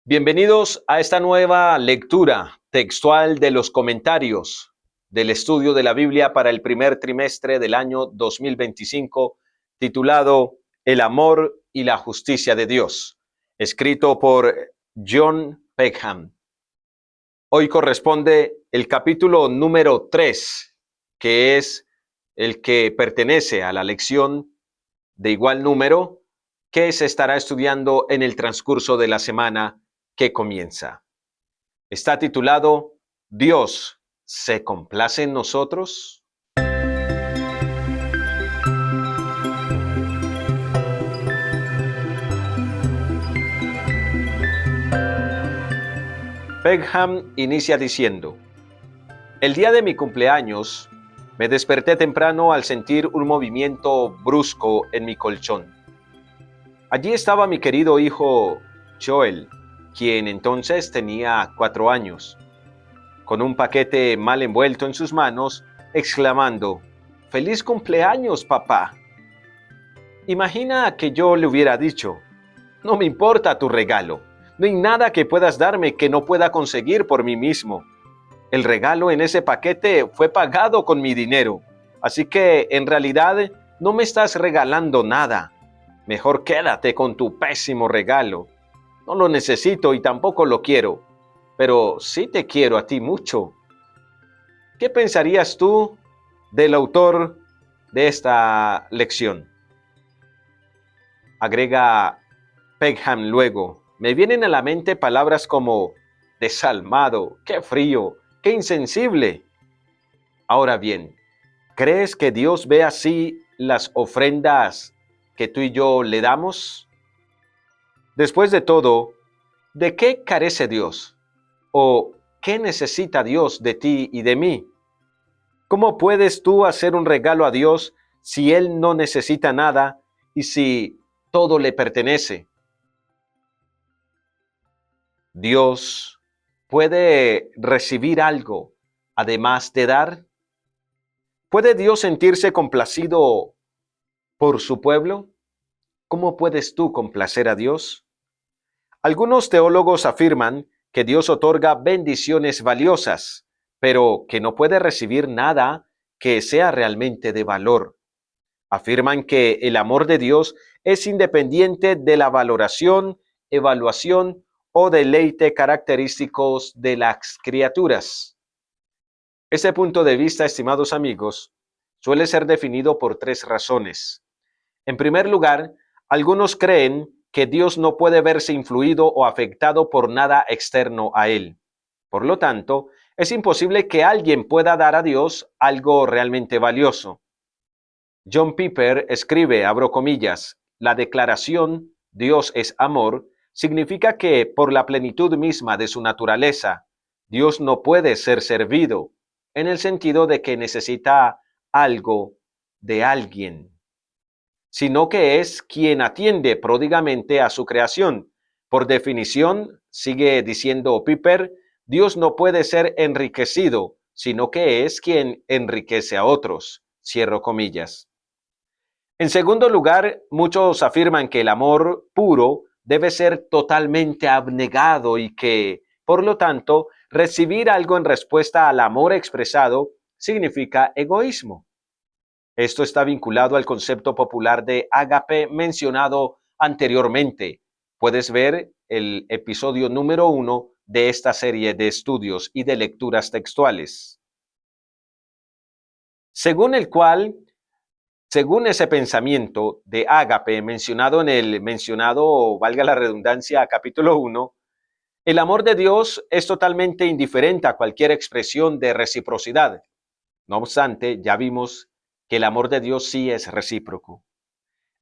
Bienvenidos a esta nueva lectura textual de los comentarios del estudio de la Biblia para el primer trimestre del año 2025, titulado El amor y la justicia de Dios, escrito por John Peckham. Hoy corresponde el capítulo número 3, que es el que pertenece a la lección de igual número que se estará estudiando en el transcurso de la semana que comienza. Está titulado ¿Dios se complace en nosotros? Peckham inicia diciendo: el día de mi cumpleaños me desperté temprano al sentir un movimiento brusco en mi colchón. Allí estaba mi querido hijo Joel, quien entonces tenía 4 años, con un paquete mal envuelto en sus manos, exclamando: ¡Feliz cumpleaños, papá! Imagina que yo le hubiera dicho: no me importa tu regalo, no hay nada que puedas darme que no pueda conseguir por mí mismo. El regalo en ese paquete fue pagado con mi dinero, así que en realidad no me estás regalando nada. Mejor quédate con tu pésimo regalo. No lo necesito y tampoco lo quiero, pero sí te quiero a ti mucho. ¿Qué pensarías tú del autor de esta lección? Agrega Peckham luego: me vienen a la mente palabras como desalmado, qué frío, qué insensible. Ahora bien, ¿crees que Dios ve así las ofrendas que tú y yo le damos? Después de todo, ¿de qué carece Dios? ¿O qué necesita Dios de ti y de mí? ¿Cómo puedes tú hacer un regalo a Dios si Él no necesita nada y si todo le pertenece? ¿Dios puede recibir algo además de dar? ¿Puede Dios sentirse complacido por su pueblo? ¿Cómo puedes tú complacer a Dios? Algunos teólogos afirman que Dios otorga bendiciones valiosas, pero que no puede recibir nada que sea realmente de valor. Afirman que el amor de Dios es independiente de la valoración, evaluación o deleite característicos de las criaturas. Este punto de vista, estimados amigos, suele ser definido por 3 razones. En primer lugar, algunos creen que Dios no puede verse influido o afectado por nada externo a Él. Por lo tanto, es imposible que alguien pueda dar a Dios algo realmente valioso. John Piper escribe, abro comillas, la declaración Dios es amor significa que por la plenitud misma de su naturaleza, Dios no puede ser servido, en el sentido de que necesita algo de alguien, sino que es quien atiende pródigamente a su creación. Por definición, sigue diciendo Piper, Dios no puede ser enriquecido, sino que es quien enriquece a otros. Cierro comillas. En segundo lugar, muchos afirman que el amor puro debe ser totalmente abnegado y que, por lo tanto, recibir algo en respuesta al amor expresado significa egoísmo. Esto está vinculado al concepto popular de ágape mencionado anteriormente. Puedes ver el episodio número 1 de esta serie de estudios y de lecturas textuales, según el cual, según ese pensamiento de ágape mencionado en el mencionado, valga la redundancia, capítulo 1, el amor de Dios es totalmente indiferente a cualquier expresión de reciprocidad. No obstante, ya vimos que el amor de Dios sí es recíproco.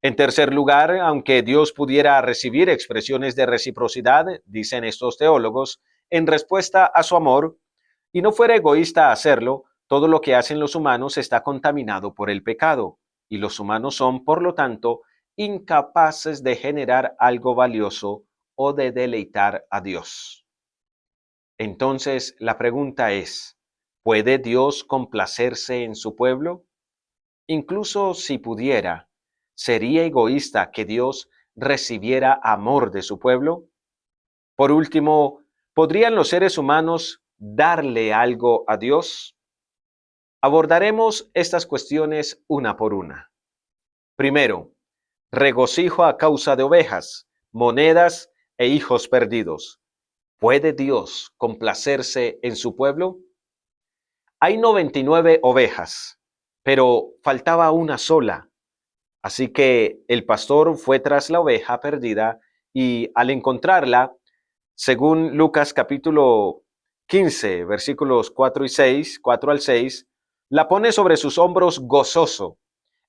En tercer lugar, aunque Dios pudiera recibir expresiones de reciprocidad, dicen estos teólogos, en respuesta a su amor, y no fuera egoísta a hacerlo, todo lo que hacen los humanos está contaminado por el pecado, y los humanos son, por lo tanto, incapaces de generar algo valioso o de deleitar a Dios. Entonces, la pregunta es, ¿puede Dios complacerse en su pueblo? Incluso si pudiera, ¿sería egoísta que Dios recibiera amor de su pueblo? Por último, ¿podrían los seres humanos darle algo a Dios? Abordaremos estas cuestiones una por una. Primero, regocijo a causa de ovejas, monedas e hijos perdidos. ¿Puede Dios complacerse en su pueblo? Hay 99 ovejas, pero faltaba una sola. Así que el pastor fue tras la oveja perdida y al encontrarla, según Lucas capítulo 15, versículos 4 y 6, 4 al 6, la pone sobre sus hombros gozoso.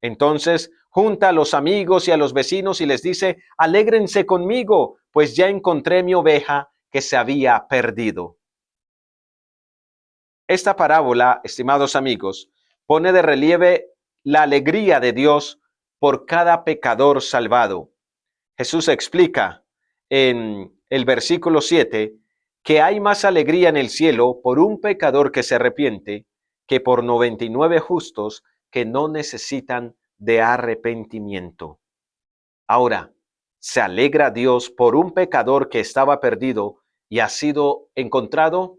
Entonces junta a los amigos y a los vecinos y les dice: alégrense conmigo, pues ya encontré mi oveja que se había perdido. Esta parábola, estimados amigos, pone de relieve la alegría de Dios por cada pecador salvado. Jesús explica en el versículo 7 que hay más alegría en el cielo por un pecador que se arrepiente que por 99 justos que no necesitan de arrepentimiento. Ahora, ¿se alegra Dios por un pecador que estaba perdido y ha sido encontrado?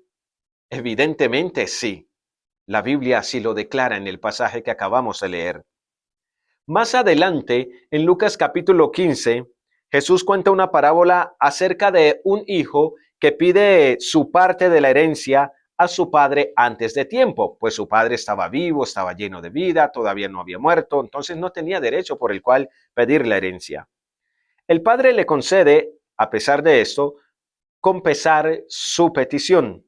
Evidentemente sí. La Biblia así lo declara en el pasaje que acabamos de leer. Más adelante, en Lucas capítulo 15, Jesús cuenta una parábola acerca de un hijo que pide su parte de la herencia a su padre antes de tiempo, pues su padre estaba vivo, estaba lleno de vida, todavía no había muerto, entonces no tenía derecho por el cual pedir la herencia. El padre le concede, a pesar de esto, con pesar su petición.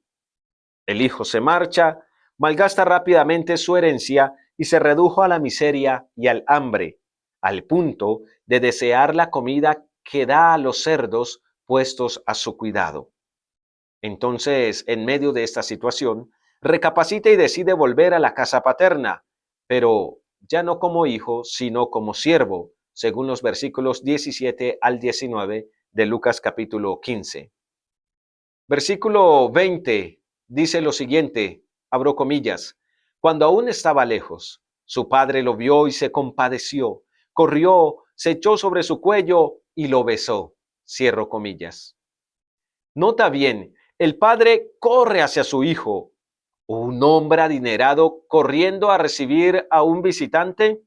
El hijo se marcha, malgasta rápidamente su herencia y se redujo a la miseria y al hambre, al punto de desear la comida que da a los cerdos puestos a su cuidado. Entonces, en medio de esta situación, recapacita y decide volver a la casa paterna, pero ya no como hijo, sino como siervo, según los versículos 17 al 19 de Lucas capítulo 15. Versículo 20 dice lo siguiente, abro comillas: cuando aún estaba lejos, su padre lo vio y se compadeció, corrió, se echó sobre su cuello y lo besó, cierro comillas. Nota bien, el padre corre hacia su hijo. ¿Un hombre adinerado corriendo a recibir a un visitante?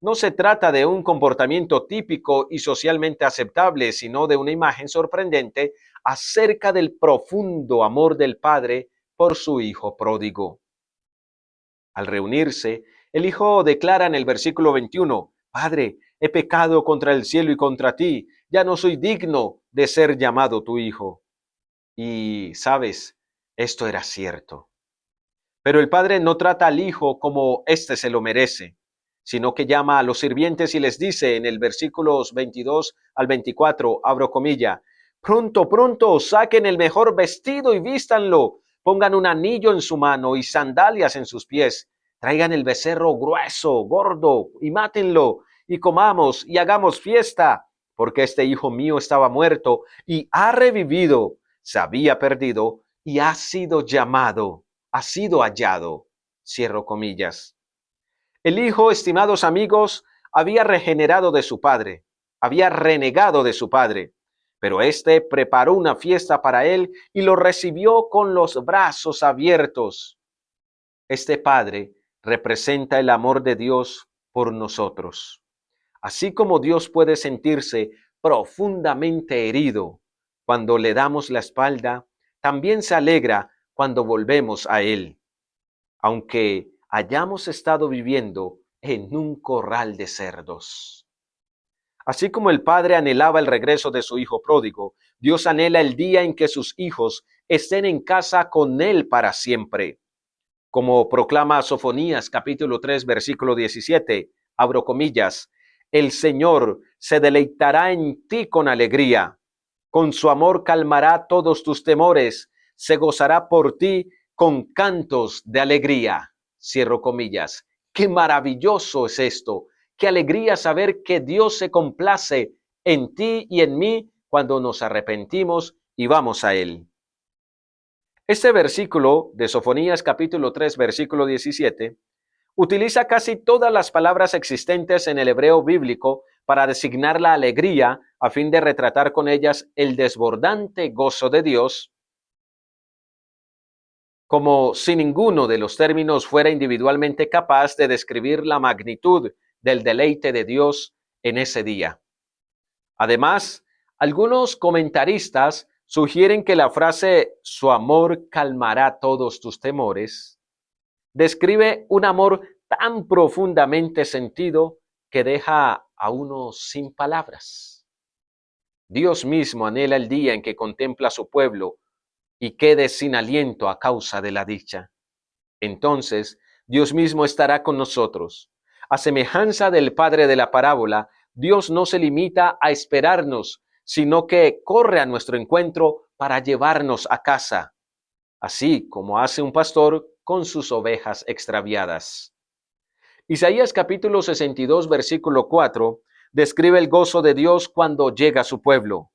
No se trata de un comportamiento típico y socialmente aceptable, sino de una imagen sorprendente acerca del profundo amor del padre por su hijo pródigo. Al reunirse, el hijo declara en el versículo 21, Padre, he pecado contra el cielo y contra ti, ya no soy digno de ser llamado tu hijo. Y, sabes, esto era cierto. Pero el padre no trata al hijo como éste se lo merece, sino que llama a los sirvientes y les dice en el versículos 22 al 24, abro comilla, pronto, pronto, saquen el mejor vestido y vístanlo, pongan un anillo en su mano y sandalias en sus pies, traigan el becerro grueso, gordo, y mátenlo, y comamos y hagamos fiesta, porque este hijo mío estaba muerto y ha revivido, se había perdido y ha sido llamado, ha sido hallado, cierro comillas. El hijo, estimados amigos, había regenerado de su padre, había renegado de su padre, pero éste preparó una fiesta para él y lo recibió con los brazos abiertos. Este padre representa el amor de Dios por nosotros. Así como Dios puede sentirse profundamente herido cuando le damos la espalda, también se alegra cuando volvemos a Él, aunque hayamos estado viviendo en un corral de cerdos. Así como el padre anhelaba el regreso de su hijo pródigo, Dios anhela el día en que sus hijos estén en casa con Él para siempre. Como proclama Sofonías capítulo 3 versículo 17, abro comillas, el Señor se deleitará en ti con alegría, con su amor calmará todos tus temores, se gozará por ti con cantos de alegría. Cierro comillas. Qué maravilloso es esto. Qué alegría saber que Dios se complace en ti y en mí cuando nos arrepentimos y vamos a Él. Este versículo de Sofonías capítulo 3 versículo 17 utiliza casi todas las palabras existentes en el hebreo bíblico para designar la alegría a fin de retratar con ellas el desbordante gozo de Dios, como si ninguno de los términos fuera individualmente capaz de describir la magnitud del deleite de Dios en ese día. Además, algunos comentaristas sugieren que la frase "su amor calmará todos tus temores" describe un amor tan profundamente sentido que deja a uno sin palabras. Dios mismo anhela el día en que contempla a su pueblo y quede sin aliento a causa de la dicha. Entonces, Dios mismo estará con nosotros. A semejanza del padre de la parábola, Dios no se limita a esperarnos, sino que corre a nuestro encuentro para llevarnos a casa, así como hace un pastor con sus ovejas extraviadas. Isaías capítulo 62, versículo 4, describe el gozo de Dios cuando llega a su pueblo.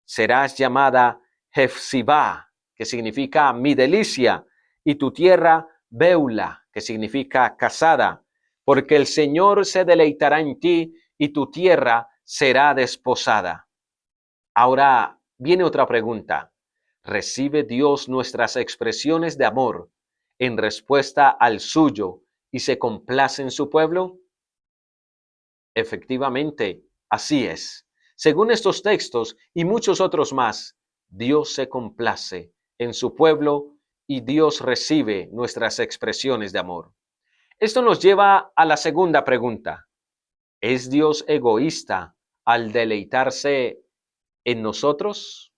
Serás llamada Hefzibá, que significa mi delicia, y tu tierra Beula, que significa casada, porque el Señor se deleitará en ti y tu tierra será desposada. Ahora viene otra pregunta. ¿Recibe Dios nuestras expresiones de amor en respuesta al suyo y se complace en su pueblo? Efectivamente, así es. Según estos textos y muchos otros más, Dios se complace en su pueblo y Dios recibe nuestras expresiones de amor. Esto nos lleva a la segunda pregunta. ¿Es Dios egoísta al deleitarse en nosotros?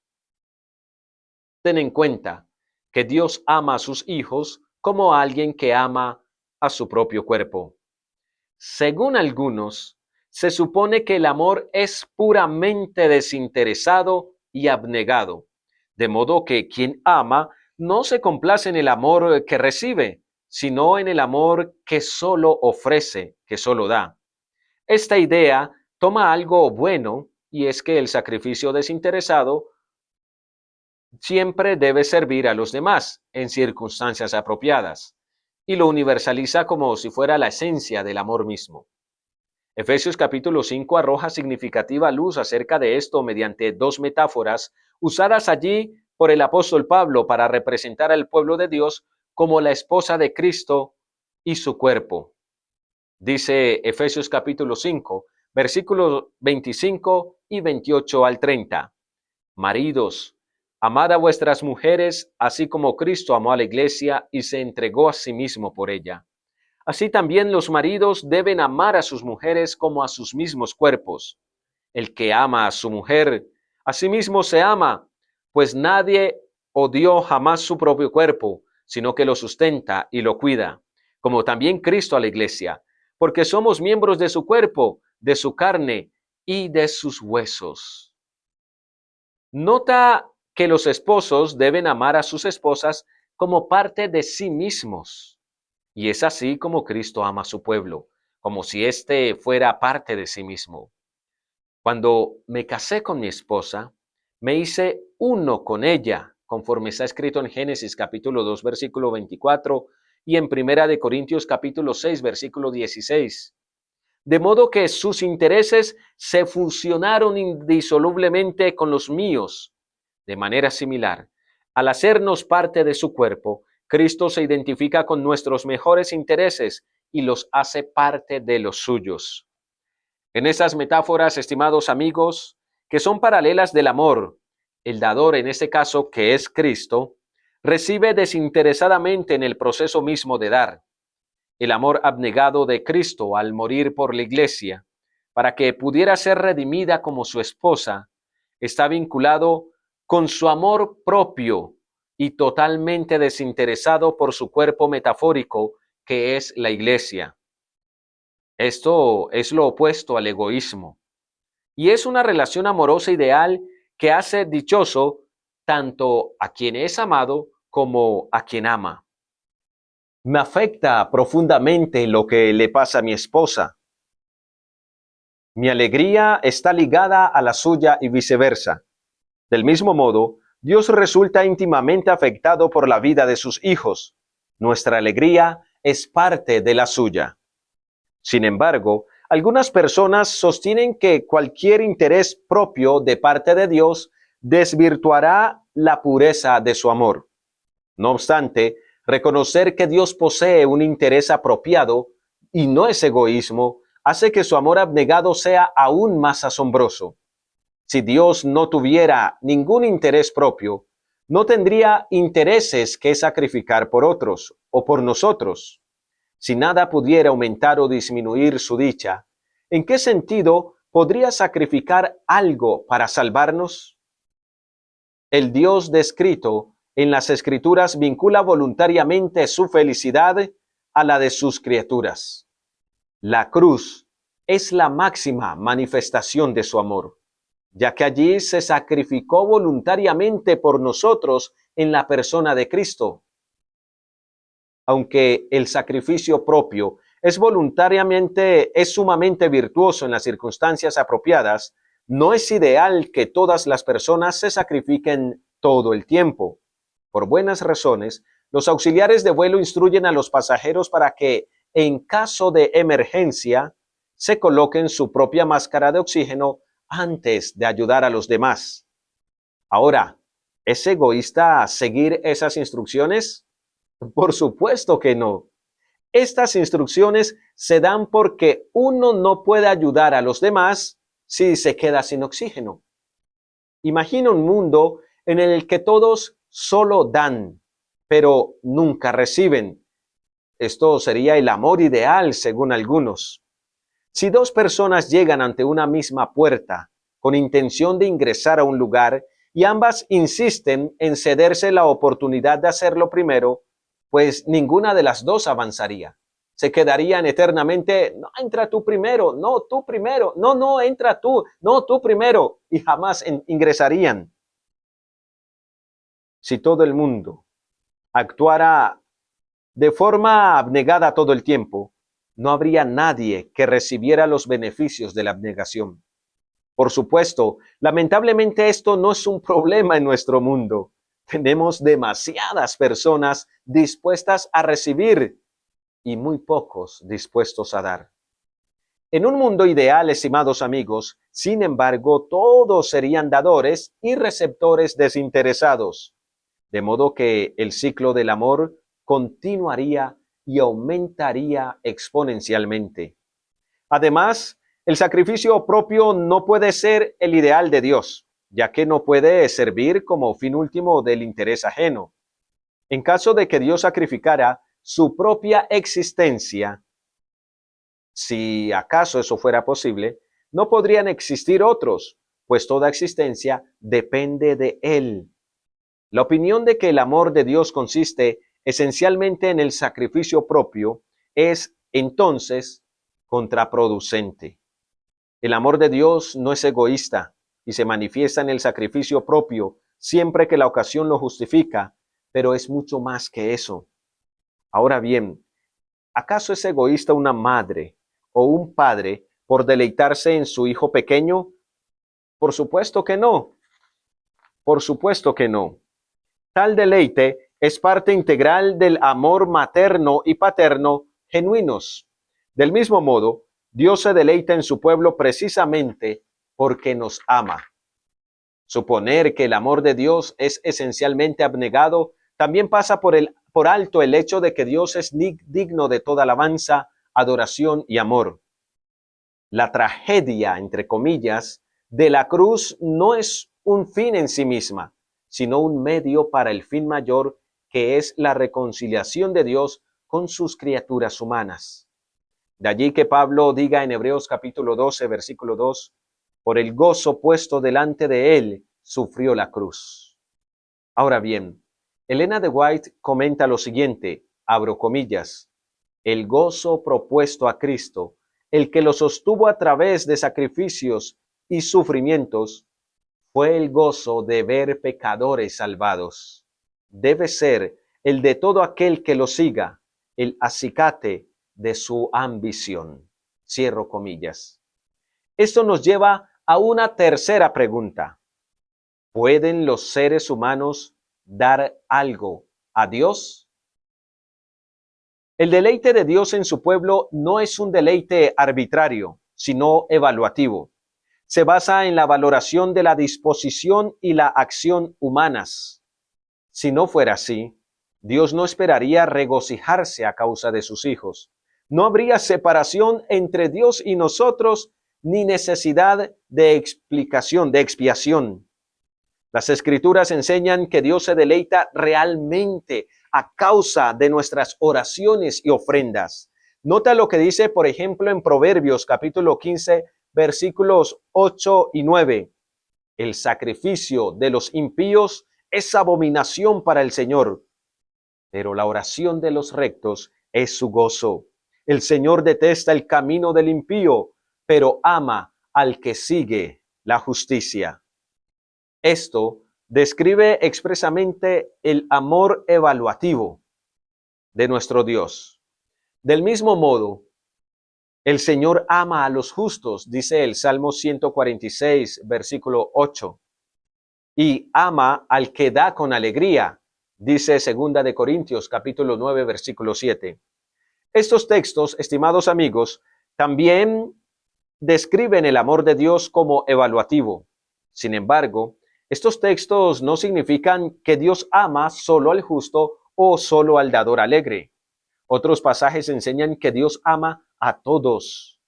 Ten en cuenta que Dios ama a sus hijos como a alguien que ama a su propio cuerpo. Según algunos, se supone que el amor es puramente desinteresado y abnegado, de modo que quien ama no se complace en el amor que recibe, sino en el amor que solo ofrece, que solo da. Esta idea toma algo bueno, y es que el sacrificio desinteresado siempre debe servir a los demás en circunstancias apropiadas, y lo universaliza como si fuera la esencia del amor mismo. Efesios capítulo 5 arroja significativa luz acerca de esto mediante dos metáforas usadas allí por el apóstol Pablo para representar al pueblo de Dios como la esposa de Cristo y su cuerpo. Dice Efesios capítulo 5, versículos 25 y 28 al 30. Maridos, amad a vuestras mujeres, así como Cristo amó a la iglesia y se entregó a sí mismo por ella. Así también los maridos deben amar a sus mujeres como a sus mismos cuerpos. El que ama a su mujer, a sí mismo se ama, pues nadie odió jamás su propio cuerpo, sino que lo sustenta y lo cuida, como también Cristo a la iglesia, porque somos miembros de su cuerpo, de su carne y de sus huesos. Nota que los esposos deben amar a sus esposas como parte de sí mismos. Y es así como Cristo ama a su pueblo, como si éste fuera parte de sí mismo. Cuando me casé con mi esposa, me hice uno con ella, conforme está escrito en Génesis capítulo 2, versículo 24, y en Primera de Corintios capítulo 6, versículo 16. De modo que sus intereses se fusionaron indisolublemente con los míos. De manera similar, al hacernos parte de su cuerpo, Cristo se identifica con nuestros mejores intereses y los hace parte de los suyos. En esas metáforas, estimados amigos, que son paralelas del amor, el dador, en este caso, que es Cristo, recibe desinteresadamente en el proceso mismo de dar. El amor abnegado de Cristo al morir por la iglesia, para que pudiera ser redimida como su esposa, está vinculado con su amor propio y totalmente desinteresado por su cuerpo metafórico, que es la iglesia. Esto es lo opuesto al egoísmo, y es una relación amorosa ideal que hace dichoso tanto a quien es amado como a quien ama. Me afecta profundamente lo que le pasa a mi esposa. Mi alegría está ligada a la suya y viceversa. Del mismo modo, Dios resulta íntimamente afectado por la vida de sus hijos. Nuestra alegría es parte de la suya. Sin embargo, Algunas personas sostienen que cualquier interés propio de parte de Dios desvirtuará la pureza de su amor. No obstante, reconocer que Dios posee un interés apropiado y no es egoísmo, hace que su amor abnegado sea aún más asombroso. Si Dios no tuviera ningún interés propio, no tendría intereses que sacrificar por otros o por nosotros. Si nada pudiera aumentar o disminuir su dicha, ¿en qué sentido podría sacrificar algo para salvarnos? El Dios descrito en las Escrituras vincula voluntariamente su felicidad a la de sus criaturas. La cruz es la máxima manifestación de su amor, ya que allí se sacrificó voluntariamente por nosotros en la persona de Cristo. Aunque el sacrificio propio es sumamente virtuoso en las circunstancias apropiadas, no es ideal que todas las personas se sacrifiquen todo el tiempo. Por buenas razones, los auxiliares de vuelo instruyen a los pasajeros para que, en caso de emergencia, se coloquen su propia máscara de oxígeno antes de ayudar a los demás. Ahora, ¿es egoísta seguir esas instrucciones? Por supuesto que no. Estas instrucciones se dan porque uno no puede ayudar a los demás si se queda sin oxígeno. Imagina un mundo en el que todos solo dan, pero nunca reciben. Esto sería el amor ideal, según algunos. Si dos personas llegan ante una misma puerta con intención de ingresar a un lugar y ambas insisten en cederse la oportunidad de hacerlo primero, pues ninguna de las dos avanzaría. Se quedarían eternamente, no, entra tú primero, no, tú primero, no, no, entra tú, no, tú primero, y jamás ingresarían. Si todo el mundo actuara de forma abnegada todo el tiempo, no habría nadie que recibiera los beneficios de la abnegación. Por supuesto, lamentablemente esto no es un problema en nuestro mundo. Tenemos demasiadas personas dispuestas a recibir y muy pocos dispuestos a dar. En un mundo ideal, estimados amigos, sin embargo, todos serían dadores y receptores desinteresados, de modo que el ciclo del amor continuaría y aumentaría exponencialmente. Además, el sacrificio propio no puede ser el ideal de Dios, ya que no puede servir como fin último del interés ajeno. En caso de que Dios sacrificara su propia existencia, si acaso eso fuera posible, no podrían existir otros, pues toda existencia depende de Él. La opinión de que el amor de Dios consiste esencialmente en el sacrificio propio es, entonces, contraproducente. El amor de Dios no es egoísta y se manifiesta en el sacrificio propio siempre que la ocasión lo justifica, pero es mucho más que eso. Ahora bien, ¿acaso es egoísta una madre o un padre por deleitarse en su hijo pequeño? Por supuesto que no. Por supuesto que no. Tal deleite es parte integral del amor materno y paterno genuinos. Del mismo modo, Dios se deleita en su pueblo precisamente porque nos ama. Suponer que el amor de Dios es esencialmente abnegado también pasa por alto el hecho de que Dios es digno de toda alabanza, adoración y amor. La tragedia, entre comillas, de la cruz no es un fin en sí misma, sino un medio para el fin mayor, que es la reconciliación de Dios con sus criaturas humanas. De allí que Pablo diga en Hebreos capítulo 12, versículo 2, por el gozo puesto delante de él, sufrió la cruz. Ahora bien, Elena de White comenta lo siguiente, abro comillas, el gozo propuesto a Cristo, el que lo sostuvo a través de sacrificios y sufrimientos, fue el gozo de ver pecadores salvados. Debe ser el de todo aquel que lo siga, el acicate de su ambición. Cierro comillas. Esto nos lleva a una tercera pregunta. ¿Pueden los seres humanos dar algo a Dios? El deleite de Dios en su pueblo no es un deleite arbitrario, sino evaluativo. Se basa en la valoración de la disposición y la acción humanas. Si no fuera así, Dios no esperaría regocijarse a causa de sus hijos. No habría separación entre Dios y nosotros, ni necesidad de explicación, de expiación. Las Escrituras enseñan que Dios se deleita realmente a causa de nuestras oraciones y ofrendas. Nota lo que dice, por ejemplo, en Proverbios capítulo 15, versículos 8 y 9. El sacrificio de los impíos es abominación para el Señor, pero la oración de los rectos es su gozo. El Señor detesta el camino del impío, pero ama al que sigue la justicia. Esto describe expresamente el amor evaluativo de nuestro Dios. Del mismo modo, el Señor ama a los justos, dice el Salmo 146, versículo 8, y ama al que da con alegría, dice 2 de Corintios, capítulo 9, versículo 7. Estos textos, estimados amigos, también describen el amor de Dios como evaluativo. Sin embargo, estos textos no significan que Dios ama solo al justo o solo al dador alegre. Otros pasajes enseñan que Dios ama a todos,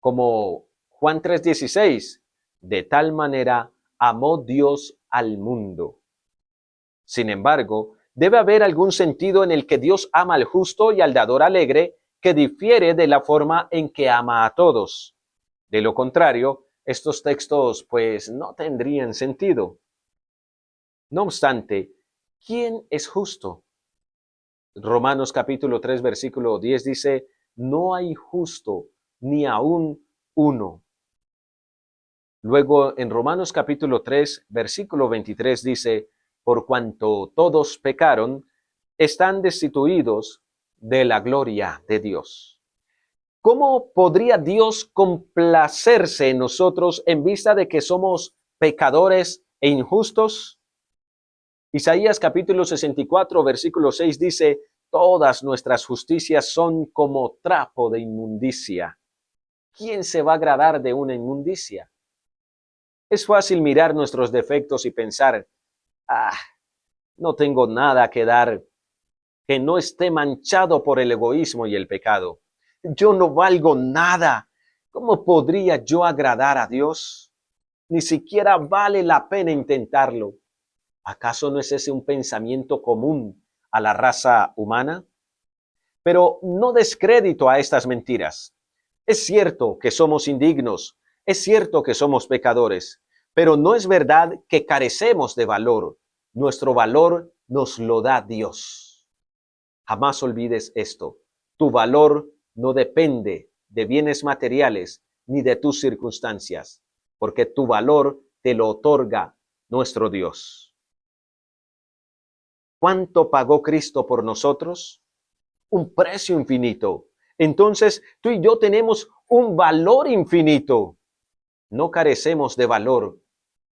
como Juan 3:16, de tal manera amó Dios al mundo. Sin embargo, debe haber algún sentido en el que Dios ama al justo y al dador alegre que difiere de la forma en que ama a todos. De lo contrario, estos textos pues no tendrían sentido. No obstante, ¿quién es justo? Romanos capítulo 3, versículo 10 dice, no hay justo ni aún uno. Luego en Romanos capítulo 3, versículo 23 dice, por cuanto todos pecaron, están destituidos de la gloria de Dios. ¿Cómo podría Dios complacerse en nosotros en vista de que somos pecadores e injustos? Isaías capítulo 64, versículo 6 dice, todas nuestras justicias son como trapo de inmundicia. ¿Quién se va a agradar de una inmundicia? Es fácil mirar nuestros defectos y pensar, no tengo nada que dar que no esté manchado por el egoísmo y el pecado. Yo no valgo nada. ¿Cómo podría yo agradar a Dios? Ni siquiera vale la pena intentarlo. ¿Acaso no es ese un pensamiento común a la raza humana? Pero no des crédito a estas mentiras. Es cierto que somos indignos, es cierto que somos pecadores, pero no es verdad que carecemos de valor. Nuestro valor nos lo da Dios. Jamás olvides esto. Tu valor no depende de bienes materiales ni de tus circunstancias, porque tu valor te lo otorga nuestro Dios. ¿Cuánto pagó Cristo por nosotros? Un precio infinito. Entonces, tú y yo tenemos un valor infinito. No carecemos de valor,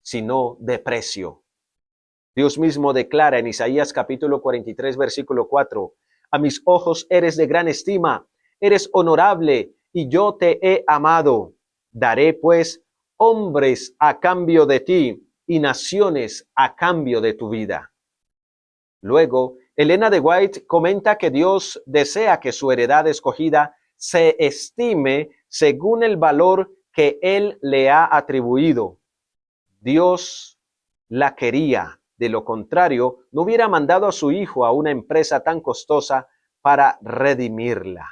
sino de precio. Dios mismo declara en Isaías capítulo 43, versículo 4, a mis ojos eres de gran estima, eres honorable y yo te he amado. Daré pues hombres a cambio de ti y naciones a cambio de tu vida. Luego, Elena de White comenta que Dios desea que su heredad escogida se estime según el valor que Él le ha atribuido. Dios la quería. De lo contrario, no hubiera mandado a su hijo a una empresa tan costosa para redimirla.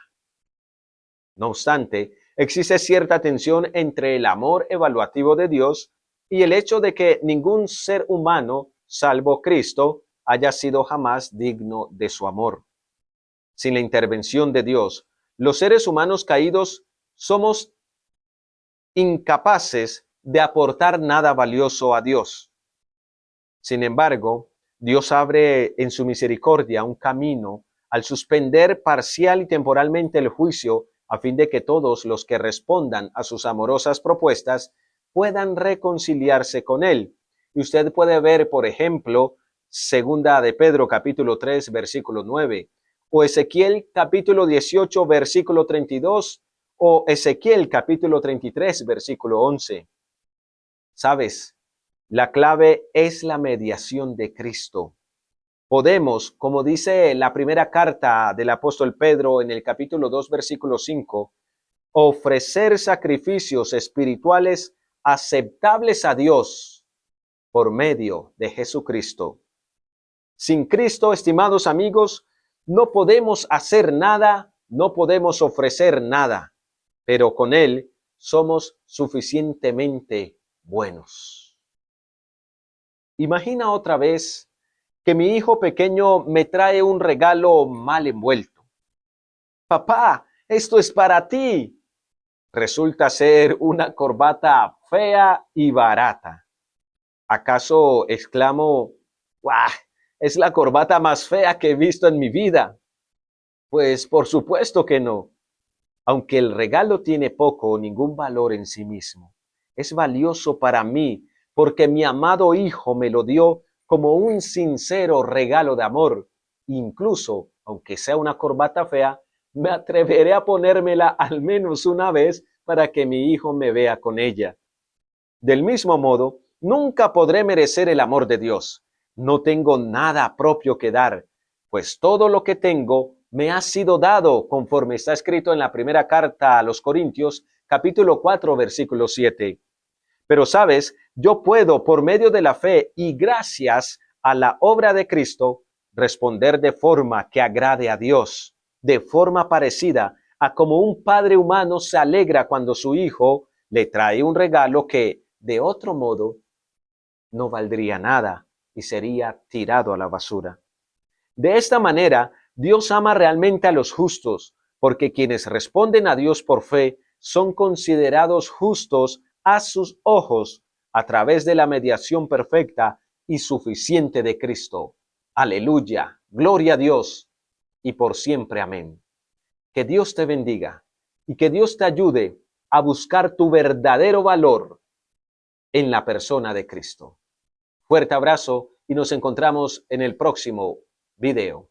No obstante, existe cierta tensión entre el amor evaluativo de Dios y el hecho de que ningún ser humano, salvo Cristo, haya sido jamás digno de su amor. Sin la intervención de Dios, los seres humanos caídos somos incapaces de aportar nada valioso a Dios. Sin embargo, Dios abre en su misericordia un camino al suspender parcial y temporalmente el juicio a fin de que todos los que respondan a sus amorosas propuestas puedan reconciliarse con Él. Y usted puede ver, por ejemplo, Segunda de Pedro capítulo 3, versículo 9, o Ezequiel capítulo 18, versículo 32, O Ezequiel capítulo 33, versículo 11. ¿Sabes? La clave es la mediación de Cristo. Podemos, como dice la primera carta del apóstol Pedro en el capítulo 2, versículo 5, ofrecer sacrificios espirituales aceptables a Dios por medio de Jesucristo. Sin Cristo, estimados amigos, no podemos hacer nada, no podemos ofrecer nada, pero con Él somos suficientemente buenos. Imagina otra vez que mi hijo pequeño me trae un regalo mal envuelto. Papá, esto es para ti. Resulta ser una corbata fea y barata. ¿Acaso exclamo, ¡guau! Es la corbata más fea que he visto en mi vida? Pues por supuesto que no. Aunque el regalo tiene poco o ningún valor en sí mismo, es valioso para mí porque mi amado hijo me lo dio como un sincero regalo de amor. Incluso, aunque sea una corbata fea, me atreveré a ponérmela al menos una vez para que mi hijo me vea con ella. Del mismo modo, nunca podré merecer el amor de Dios. No tengo nada propio que dar, pues todo lo que tengo me ha sido dado, conforme está escrito en la primera carta a los Corintios, capítulo 4, versículo 7. Pero sabes, yo puedo, por medio de la fe y gracias a la obra de Cristo, responder de forma que agrade a Dios, de forma parecida a como un padre humano se alegra cuando su hijo le trae un regalo que, de otro modo, no valdría nada y sería tirado a la basura. De esta manera, Dios ama realmente a los justos, porque quienes responden a Dios por fe son considerados justos a sus ojos a través de la mediación perfecta y suficiente de Cristo. Aleluya, gloria a Dios y por siempre amén. Que Dios te bendiga y que Dios te ayude a buscar tu verdadero valor en la persona de Cristo. Fuerte abrazo y nos encontramos en el próximo video.